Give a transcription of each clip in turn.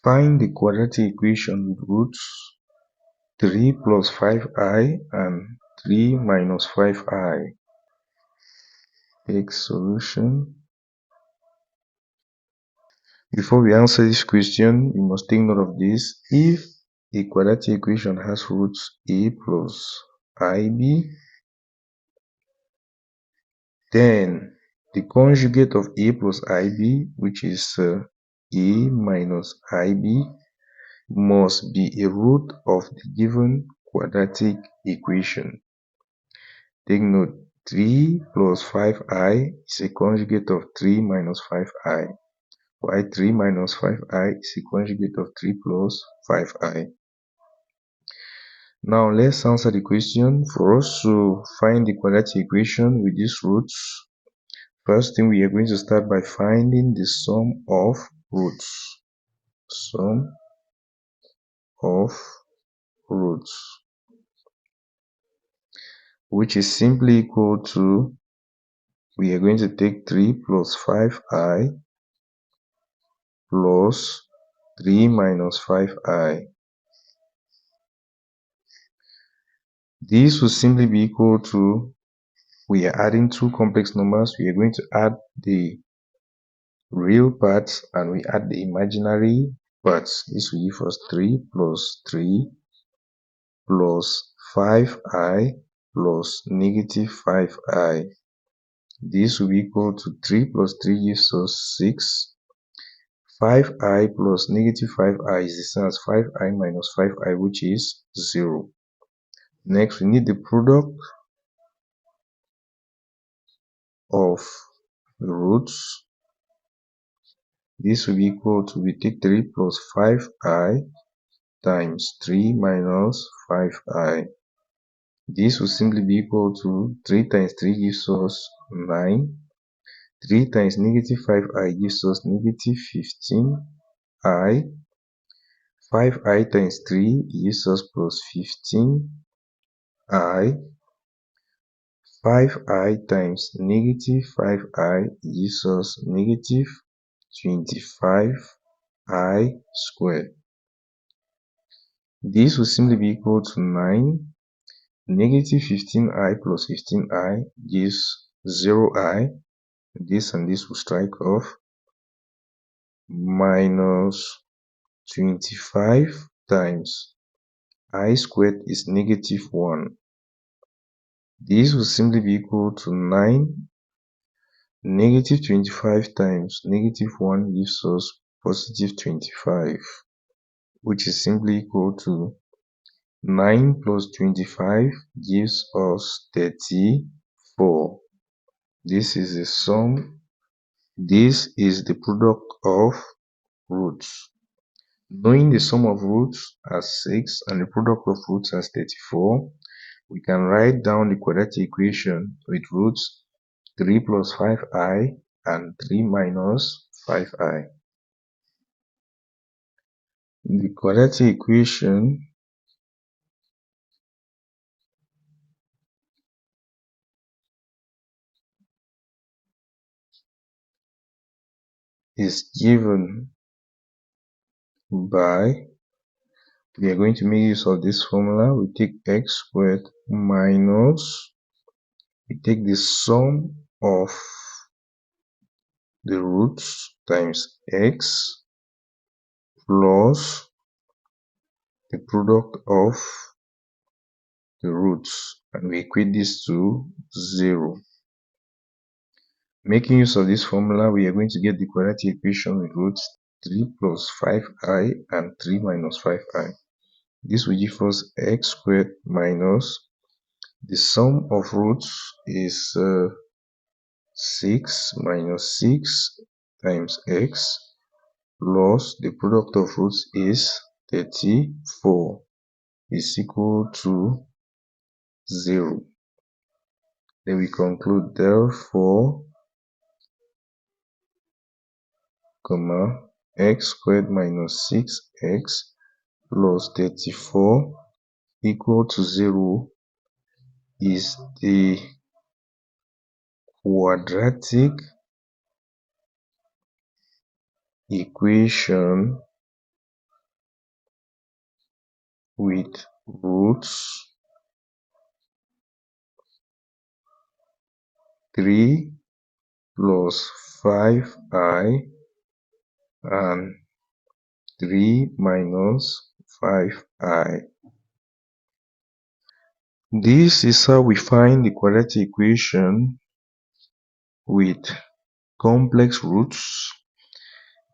Find the quadratic equation with roots 3 plus 5i and 3 minus 5i. Take solution. Before we answer this question, we must take note of this. If a quadratic equation has roots a plus ib, then the conjugate of a plus ib, which is a minus ib, must be a root of the given quadratic equation. Take note, 3 plus 5i is a conjugate of 3 minus 5i, while 3 minus 5i is a conjugate of 3 plus 5i. Now let's answer the question. For us to find the quadratic equation with these roots, first thing, we are going to start by finding the sum of roots. Sum of roots, which is simply equal to, we are going to take 3 plus 5i plus 3 minus 5i. This will simply be equal to, we are adding two complex numbers. We are going to add the real parts and we add the imaginary parts. This will give us 3 plus 3 plus 5i plus negative 5i. This will be equal to 3 plus 3 gives us 6. 5i plus negative 5i is the same as 5i minus 5i, which is 0. Next, we need the product of the roots. This will be equal to, we take 3 plus 5i times 3 minus 5i. This will simply be equal to 3 times 3 gives us 9. 3 times negative 5i gives us negative 15i. 5i times 3 gives us plus 15i. 5i times negative 5i gives us negative 25i squared. This will simply be equal to 9. Negative 15i plus 15i gives 0i. This and this will strike off. Minus 25 times I squared is negative 1. This will simply be equal to 9. Negative 25 times negative 1 gives us positive 25, which is simply equal to 9 plus 25 gives us 34. This is the sum. This is the product of roots. Knowing the sum of roots as 6 and the product of roots as 34, we can write down the quadratic equation with roots 3 plus 5i and 3 minus 5i. The quadratic equation is given by, we are going to make use of this formula. We take x squared minus, we take the sum of the roots times x plus the product of the roots, and we equate this to 0. Making use of this formula, we are going to get the quadratic equation with roots 3 plus 5i and 3 minus 5i. This will give us x squared minus the sum of roots is 6 minus 6 times x plus the product of roots is 34 is equal to 0. Then we conclude, therefore, x squared minus 6x plus 34 equal to 0 is the quadratic equation with roots 3 plus 5i and 3 minus 5i. This is how we find the quadratic equation with complex roots.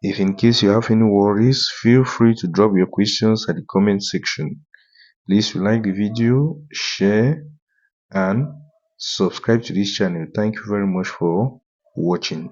If in case you have any worries, feel free to drop your questions at the comment section. Please like the video, share and subscribe to this channel. Thank you very much for watching.